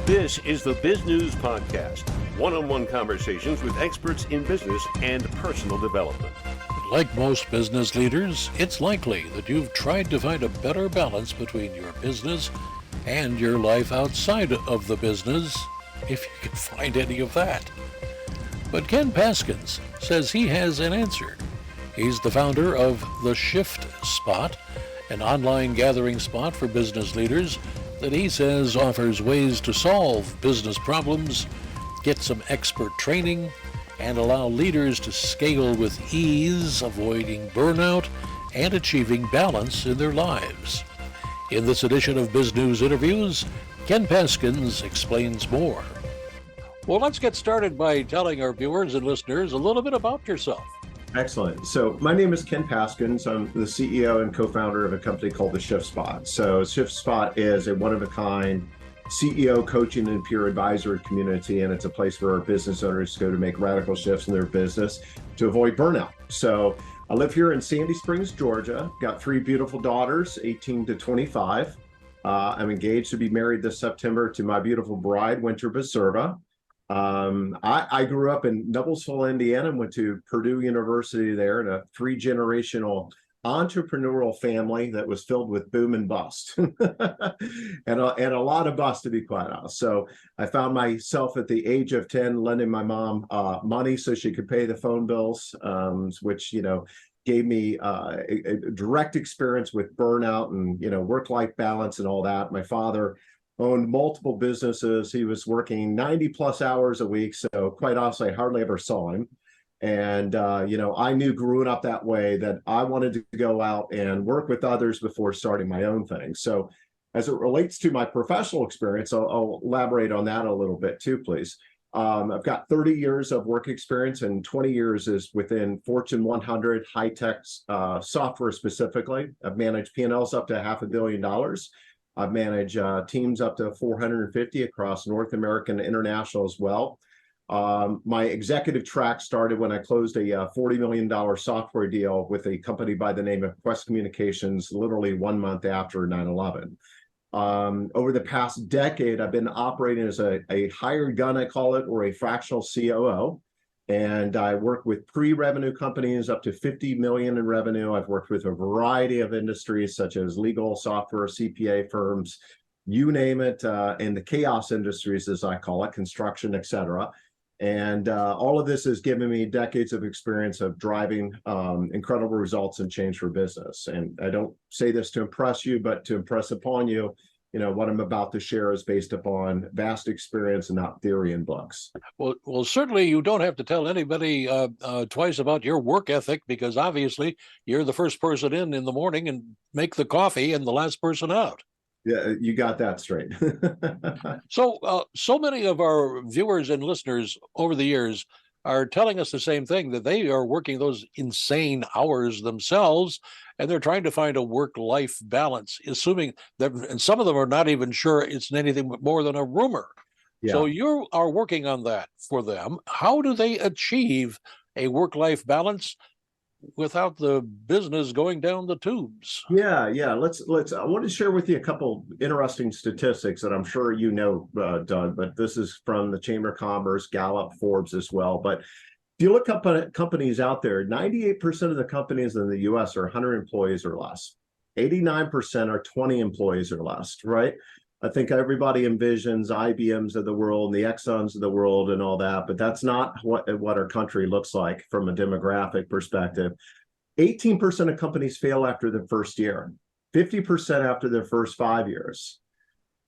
This is the Biz News Podcast, one-on-one conversations with experts in business and personal development. Like most business leaders, it's likely that you've tried to find a better balance between your business and your life outside of the business, if you can find any of that. But Ken Paskins says he has an answer. He's the founder of The Shift Spot, an online gathering spot for business leaders that he says offers ways to solve business problems, get some expert training, and allow leaders to scale with ease, avoiding burnout and achieving balance in their lives. In this edition of Bizgnus Interviews, Ken Paskins explains more. Well, let's get started by telling our viewers and listeners a little bit about yourself. Excellent. So my name is Ken Paskins. I'm the CEO and co-founder of a company called The Shift Spot. So Shift Spot is a one-of-a-kind CEO coaching and peer advisory community, and it's a place where our business owners go to make radical shifts in their business to avoid burnout. So I live here in Sandy Springs, Georgia. Got 3 beautiful daughters, 18 to 25. I'm engaged to be married this September to my beautiful bride, Winter Baserva. I grew up in Noblesville, Indiana, and went to Purdue University there in a 3-generational entrepreneurial family that was filled with boom and bust and a lot of bust, to be quite honest. So I found myself at the age of 10 lending my mom money so she could pay the phone bills, which, gave me a direct experience with burnout and, work-life balance and all that. My father owned multiple businesses. He was working 90 plus hours a week. So quite honestly, I hardly ever saw him. And, I knew growing up that way that I wanted to go out and work with others before starting my own thing. So as it relates to my professional experience, I'll elaborate on that a little bit too, please. I've got 30 years of work experience, and 20 years is within Fortune 100 high-tech software specifically. I've managed P&Ls up to $500 million. I've managed teams up to 450 across North America and international as well. My executive track started when I closed a $40 million software deal with a company by the name of Quest Communications, literally 1 month after 9/11. Over the past decade, I've been operating as a hired gun, I call it, or a fractional COO. And I work with pre-revenue companies up to 50 million in revenue. I've worked with a variety of industries such as legal, software, CPA firms, you name it, and the chaos industries, as I call it, construction, et cetera. And all of this has given me decades of experience of driving incredible results and change for business. And I don't say this to impress you, but to impress upon you, what I'm about to share is based upon vast experience and not theory and books. Well, certainly you don't have to tell anybody twice about your work ethic, because obviously you're the first person in the morning and make the coffee and the last person out. Yeah, you got that straight. So many of our viewers and listeners over the years are telling us the same thing, that they are working those insane hours themselves, and they're trying to find a work-life balance, assuming that, and some of them are not even sure it's anything more than a rumor. Yeah. So you are working on that for them. How do they achieve a work-life balance without the business going down the tubes? Yeah. Let's. I want to share with you a couple interesting statistics that I'm sure Doug, but this is from the Chamber of Commerce, Gallup, Forbes as well. But if you look up at companies out there, 98% of the companies in the U.S. are 100 employees or less. 89% are 20 employees or less, right? I think everybody envisions IBMs of the world, and the Exxons of the world and all that, but that's not what our country looks like from a demographic perspective. 18% of companies fail after the first year, 50% after their first 5 years.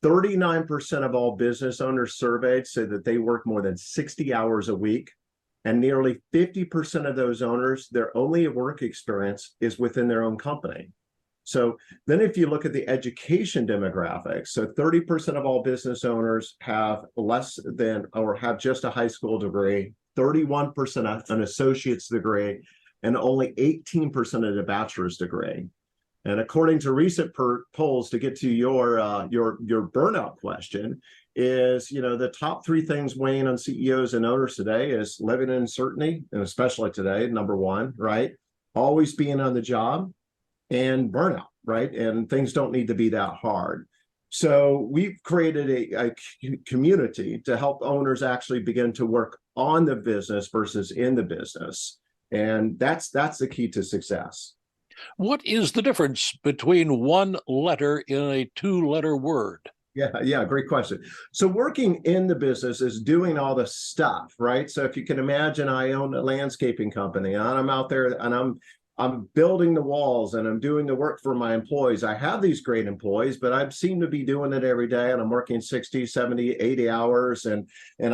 39% of all business owners surveyed say that they work more than 60 hours a week, and nearly 50% of those owners, their only work experience is within their own company. So then if you look at the education demographics, so 30% of all business owners have less than or have just a high school degree, 31% an associate's degree, and only 18% of a bachelor's degree. And according to recent polls, to get to your burnout question, is the top 3 things weighing on CEOs and owners today is living in uncertainty, and especially today, number 1, right? Always being on the job, and burnout, right? And things don't need to be that hard. So we've created a community to help owners actually begin to work on the business versus in the business. And that's the key to success. What is the difference between one letter in a two-letter word? Yeah, great question. So working in the business is doing all the stuff, right? So if you can imagine, I own a landscaping company and I'm out there and I'm building the walls and I'm doing the work for my employees. I have these great employees, but I seem to be doing it every day and I'm working 60, 70, 80 hours and I'm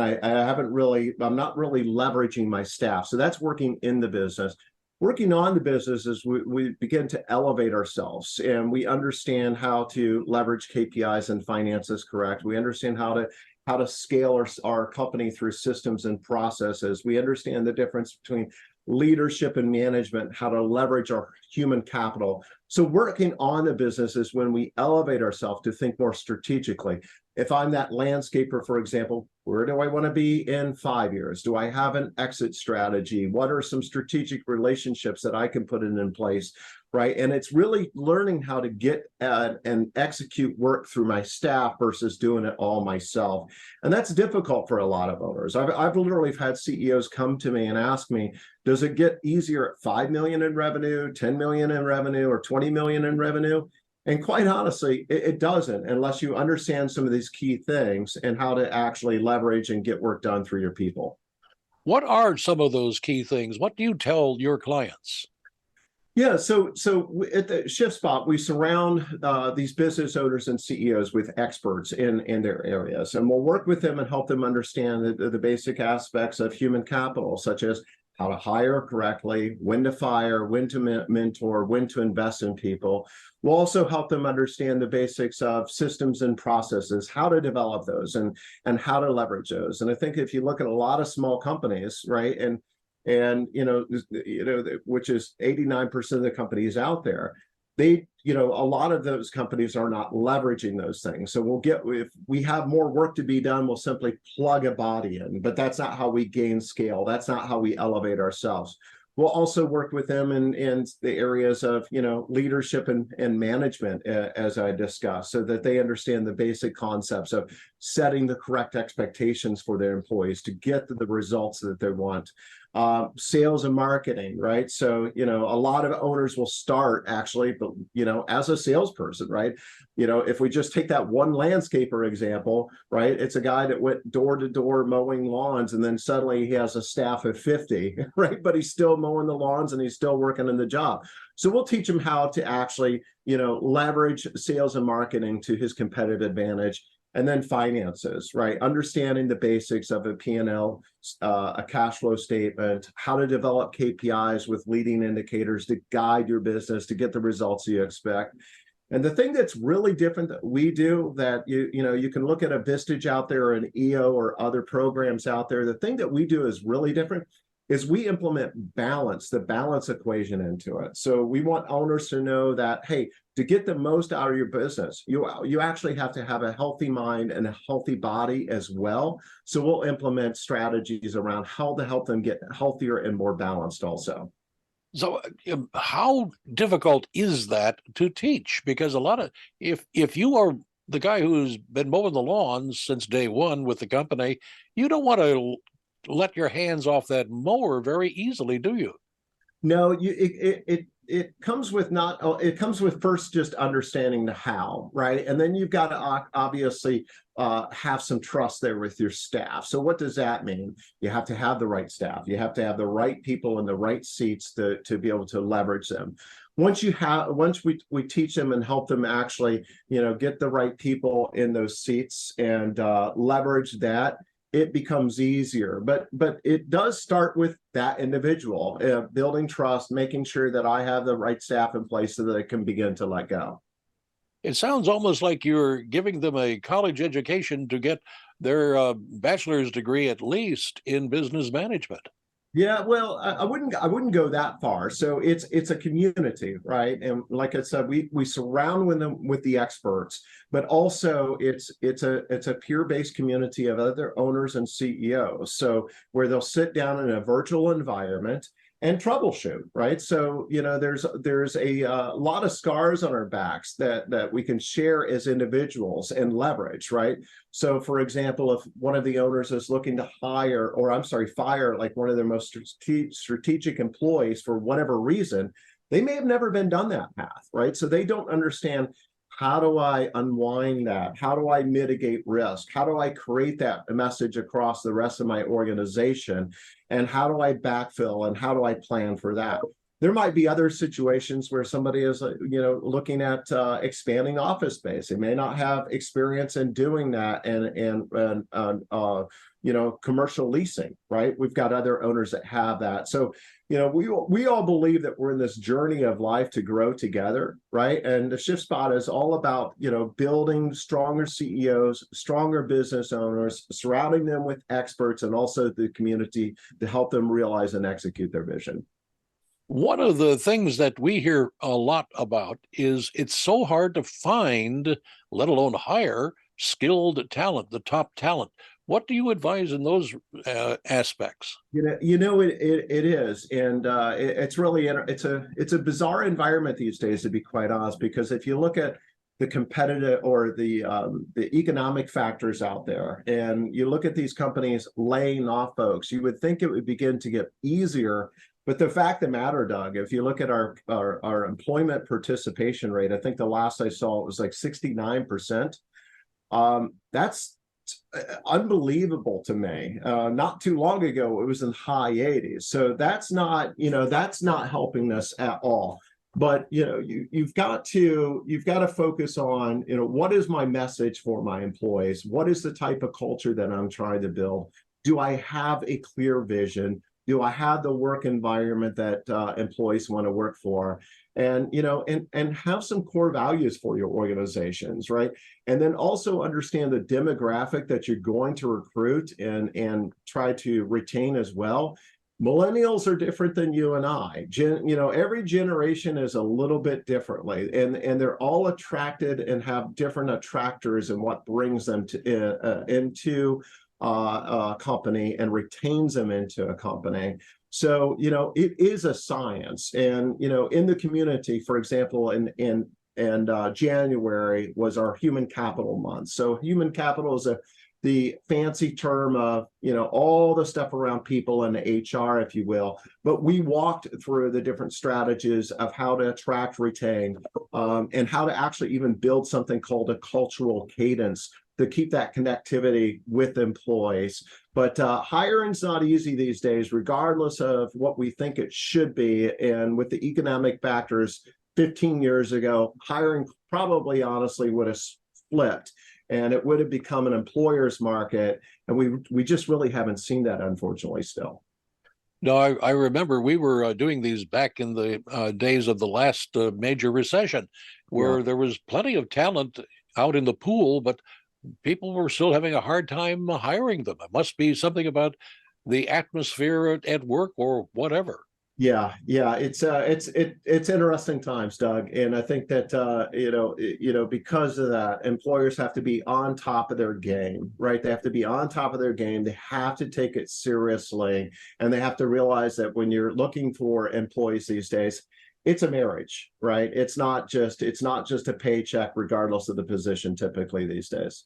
not really leveraging my staff. So that's working in the business. Working on the business is we begin to elevate ourselves and we understand how to leverage KPIs and finances correct. We understand how to scale our company through systems and processes. We understand the difference between leadership and management, how to leverage our human capital. So working on the business is when we elevate ourselves to think more strategically. If I'm that landscaper, for example, where do I want to be in 5 years? Do I have an exit strategy? What are some strategic relationships that I can put in place, right? And it's really learning how to get and execute work through my staff versus doing it all myself. And that's difficult for a lot of owners. I've literally had CEOs come to me and ask me, does it get easier at 5 million in revenue, 10 million in revenue, or 20 million in revenue? And quite honestly, it doesn't unless you understand some of these key things and how to actually leverage and get work done through your people. What are some of those key things? What do you tell your clients? Yeah, so at the Shift Spot, we surround these business owners and CEOs with experts in their areas, and we'll work with them and help them understand the basic aspects of human capital, such as how to hire correctly, when to fire, when to mentor, when to invest in people. We'll also help them understand the basics of systems and processes, how to develop those and how to leverage those. And I think if you look at a lot of small companies, right, and which is 89% of the companies out there, a lot of those companies are not leveraging those things. So if we have more work to be done, we'll simply plug a body in, but that's not how we gain scale. That's not how we elevate ourselves. We'll also work with them in the areas of, leadership and management, as I discussed, so that they understand the basic concepts of setting the correct expectations for their employees to get the results that they want. Sales and marketing, right? So, a lot of owners will start actually, but, as a salesperson, right? If we just take that one landscaper example, right? It's a guy that went door to door mowing lawns and then suddenly he has a staff of 50, right? But he's still mowing the lawns and he's still working in the job. So we'll teach him how to actually, leverage sales and marketing to his competitive advantage. And then finances, right? Understanding the basics of a P&L, a cash flow statement, how to develop KPIs with leading indicators to guide your business to get the results you expect. And the thing that's really different that we do that you can look at a Vistage out there or an EO or other programs out there. The thing that we do is really different is we implement the balance equation into it. So we want owners to know that, hey, to get the most out of your business, you actually have to have a healthy mind and a healthy body as well. So we'll implement strategies around how to help them get healthier and more balanced also. So how difficult is that to teach? Because if you are the guy who's been mowing the lawns since day one with the company, you don't want to let your hands off that mower very easily, do you? No, it comes with it comes with first just understanding the how, right? And then you've got to obviously have some trust there with your staff. So what does that mean? You have to have the right staff. You have to have the right people in the right seats to be able to leverage them. Once we teach them and help them actually, get the right people in those seats and leverage that, it becomes easier, but it does start with that individual, building trust, making sure that I have the right staff in place so that I can begin to let go. It sounds almost like you're giving them a college education to get their bachelor's degree, at least in business management. Yeah, well, I wouldn't go that far. So it's a community, right? And like I said, we surround them with the experts, but also it's a peer-based community of other owners and CEOs. So where they'll sit down in a virtual environment and troubleshoot, right? So, there's a lot of scars on our backs that we can share as individuals and leverage, right? So, for example, if one of the owners is looking to fire like one of their most strategic employees for whatever reason, they may have never been down that path, right? So they don't understand, how do I unwind that? How do I mitigate risk? How do I create that message across the rest of my organization? And how do I backfill? And how do I plan for that? There might be other situations where somebody is, looking at expanding office space. They may not have experience in doing that, and commercial leasing, right? We've got other owners that have that. So, we all believe that we're in this journey of life to grow together, right? And the Shift Spot is all about, building stronger CEOs, stronger business owners, surrounding them with experts, and also the community to help them realize and execute their vision. One of the things that we hear a lot about is it's so hard to find, let alone hire, skilled talent, the top talent. What do you advise in those aspects? It is, and it's really it's a bizarre environment these days, to be quite honest. Because if you look at the competitive or the economic factors out there, and you look at these companies laying off folks, you would think it would begin to get easier. But the fact of the matter, Doug, if you look at our employment participation rate, I think the last I saw it was like 69%. That's unbelievable to me. Not too long ago, it was in high 80s. So that's not helping us at all. But you've got to focus on, what is my message for my employees? What is the type of culture that I'm trying to build? Do I have a clear vision? Do I have the work environment that employees want to work for? And have some core values for your organizations, right? And then also understand the demographic that you're going to recruit and try to retain as well. Millennials are different than you and I. Every generation is a little bit differently, and they're all attracted and have different attractors and what brings them into a company and retains them into a company. So, it is a science. And, in the community, for example, in January was our human capital month. So human capital is the fancy term of, all the stuff around people and HR, if you will. But we walked through the different strategies of how to attract, retain, and how to actually even build something called a cultural cadence to keep that connectivity with employees. But hiring's not easy these days, regardless of what we think it should be. And with the economic factors 15 years ago, hiring probably honestly would have flipped, and it would have become an employer's market. And we just really haven't seen that, unfortunately, still. No, I remember we were doing these back in the days of the last major recession, where there was plenty of talent out in the pool, but people were still having a hard time hiring them. It must be something about the atmosphere at work or whatever. Yeah, it's interesting times, Doug, and I think that because of that, employers have to be on top of their game, right? They have to be on top of their game. They have to take it seriously, and they have to realize that when you're looking for employees these days, it's a marriage, right? It's not just a paycheck, regardless of the position, typically these days.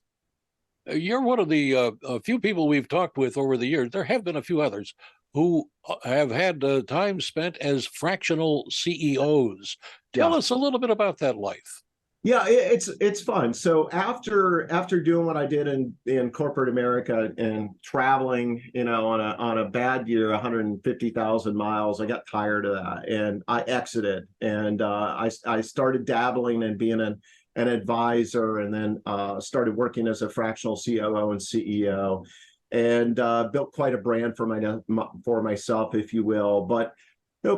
You're one of the few people we've talked with over the years. There have been a few others who have had time spent as fractional CEOs. Tell us a little bit about that life. Yeah, it's fun. So after doing what I did in corporate America and traveling, on a bad year, 150,000 miles, I got tired of that and I exited, and I started dabbling and being an advisor, and then started working as a fractional COO and CEO, and built quite a brand for myself, if you will. But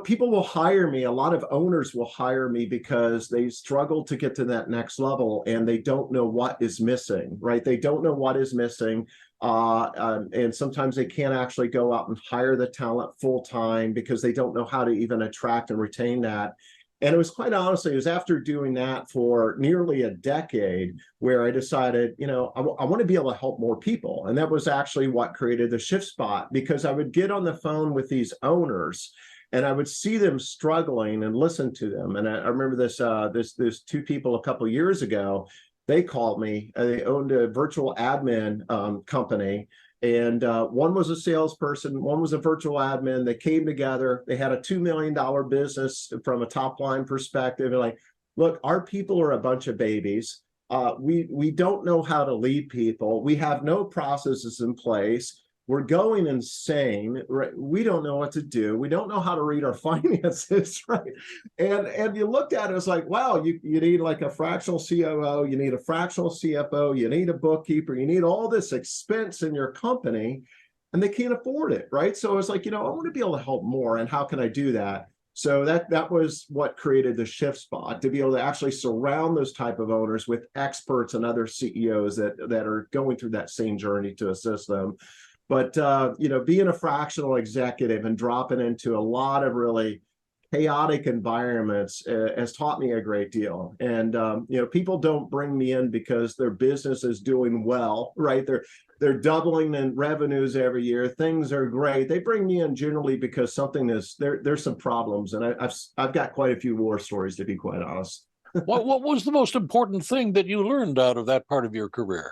people will hire me. A lot of owners will hire me because they struggle to get to that next level, and they don't know what is missing, right? They don't know what is missing. And sometimes they can't actually go out and hire the talent full time because they don't know how to even attract and retain that. And it was quite honestly, it was after doing that for nearly a decade where I decided, I want to be able to help more people. And that was actually what created the Shift Spot, because I would get on the phone with these owners and I would see them struggling and listen to them. And I remember this two people a couple of years ago. They called me. They owned a virtual admin company, and one was a salesperson, one was a virtual admin. They came together. They had a $2 million business from a top line perspective. And like, look, our people are a bunch of babies. We don't know how to lead people. We have no processes in place. We're going insane. Right? We don't know what to do. We don't know how to read our finances, right? And you looked at it, it's like, wow, you need like a fractional COO, you need a fractional CFO, you need a bookkeeper, you need all this expense in your company, and they can't afford it, right? So it's like, I want to be able to help more, and how can I do that? So that was what created the Shift Spot, to be able to actually surround those type of owners with experts and other CEOs that are going through that same journey to assist them. But, being a fractional executive and dropping into a lot of really chaotic environments has taught me a great deal. And, people don't bring me in because their business is doing well, right? They're doubling in revenues every year. Things are great. They bring me in generally because there's some problems. And I've got quite a few war stories, to be quite honest. What was the most important thing that you learned out of that part of your career?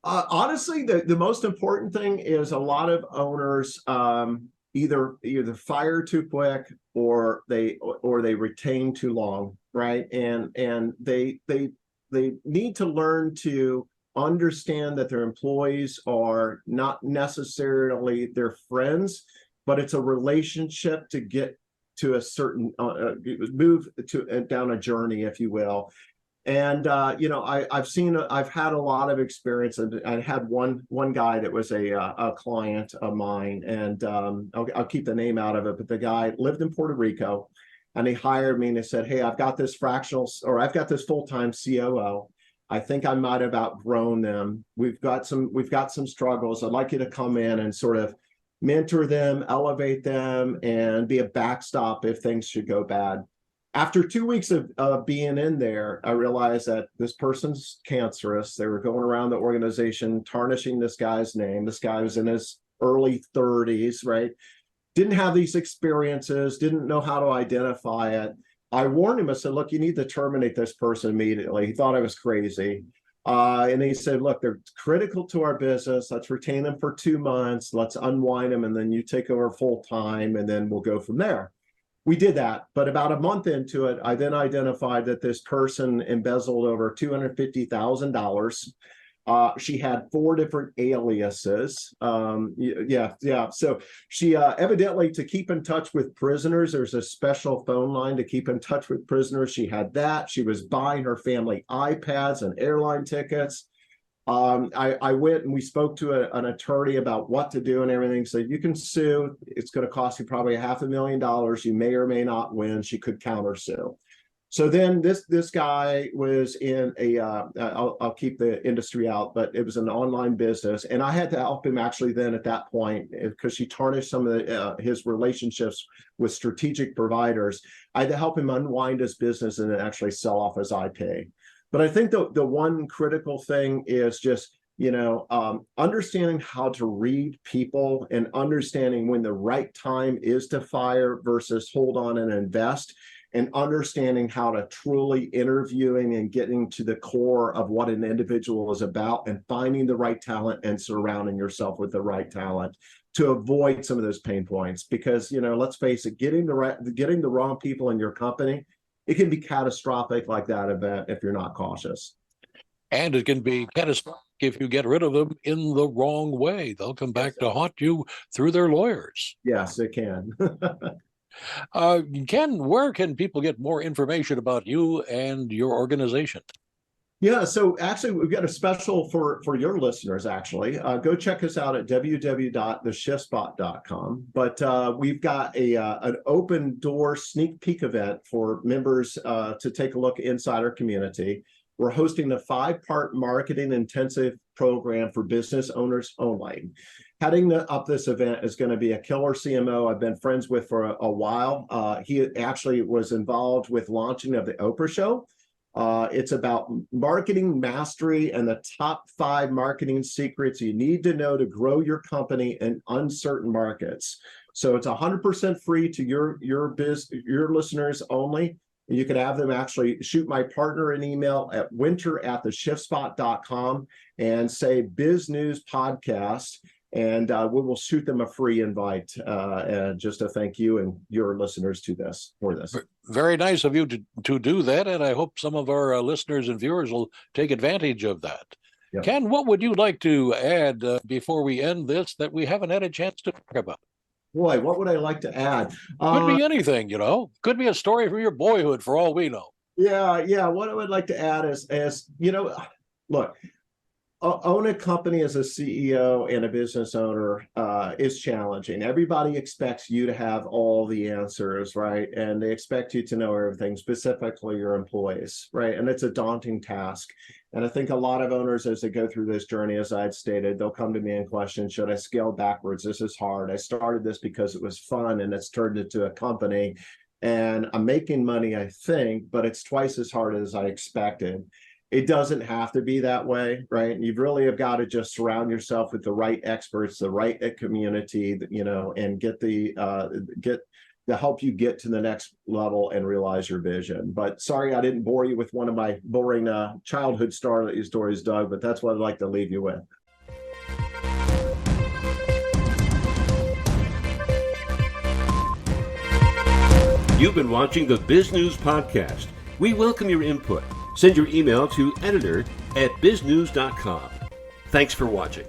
Honestly, the most important thing is a lot of owners either fire too quick or they retain too long, right? And they need to learn to understand that their employees are not necessarily their friends, but it's a relationship to get to a certain move to down a journey, if you will. And I've had a lot of experience, and I had one guy that was a client of mine, and I'll keep the name out of it, but the guy lived in Puerto Rico, and he hired me and he said, "Hey, I've got this full-time COO. I think I might have outgrown them. We've got some struggles. I'd like you to come in and sort of mentor them, elevate them, and be a backstop if things should go bad." After 2 weeks of being in there, I realized that this person's cancerous. They were going around the organization tarnishing this guy's name. This guy was in his early 30s, right? Didn't have these experiences, didn't know how to identify it. I warned him. I said, "Look, you need to terminate this person immediately." He thought I was crazy. And he said, "Look, they're critical to our business. Let's retain them for 2 months. Let's unwind them, and then you take over full time, and then we'll go from there." We did that, but about a month into it, I then identified that this person embezzled over $250,000. She had 4 different aliases. So she evidently, to keep in touch with prisoners, there's a special phone line to keep in touch with prisoners. She had that. She was buying her family iPads and airline tickets. I went and we spoke to an attorney about what to do and everything. So you can sue. It's going to cost you probably $500,000. You may or may not win. She could countersue. So then this guy was in I'll keep the industry out, but it was an online business, and I had to help him actually then at that point, because she tarnished some of his relationships with strategic providers. I had to help him unwind his business and then actually sell off his IP. But I think the one critical thing is just, understanding how to read people and understanding when the right time is to fire versus hold on and invest, and understanding how to truly interviewing and getting to the core of what an individual is about, and finding the right talent and surrounding yourself with the right talent to avoid some of those pain points. Because, let's face it, getting the wrong people in your company, it can be catastrophic like that event if you're not cautious. And it can be catastrophic if you get rid of them in the wrong way. They'll come back to haunt you through their lawyers. Yes, it can. Ken, where can people get more information about you and your organization? Yeah, so actually, we've got a special for your listeners, actually. Go check us out at www.theshiftspot.com. But we've got an open door sneak peek event for members to take a look inside our community. We're hosting a 5-part marketing intensive program for business owners only. Heading up this event is going to be a killer CMO I've been friends with for a while. He actually was involved with launching of the Oprah Show. It's about marketing mastery and the top 5 marketing secrets you need to know to grow your company in uncertain markets. So it's 100% free to your listeners only. You can have them actually shoot my partner an email at winter@theshiftspot.com and say Biz News Podcast, and we will shoot them a free invite and just to thank you and your listeners for this. Very nice of you to do that, and I hope some of our listeners and viewers will take advantage of that. Yep. Ken, what would you like to add before we end this that we haven't had a chance to talk about? Boy, what would I like to add? Could be anything, Could be a story from your boyhood, for all we know. Yeah. What I would like to add is look, own a company as a CEO and a business owner is challenging. Everybody expects you to have all the answers, right? And they expect you to know everything, specifically your employees, right? And it's a daunting task. And I think a lot of owners, as they go through this journey, as I'd stated, they'll come to me and question, should I scale backwards? This is hard. I started this because it was fun and it's turned into a company. And I'm making money, I think, but it's twice as hard as I expected. It doesn't have to be that way, right? You really have got to just surround yourself with the right experts, the right community, and get to help you get to the next level and realize your vision. But sorry, I didn't bore you with one of my boring childhood stories, Doug, but that's what I'd like to leave you with. You've been watching the Biz News Podcast. We welcome your input. Send your email to editor@biznews.com. Thanks for watching.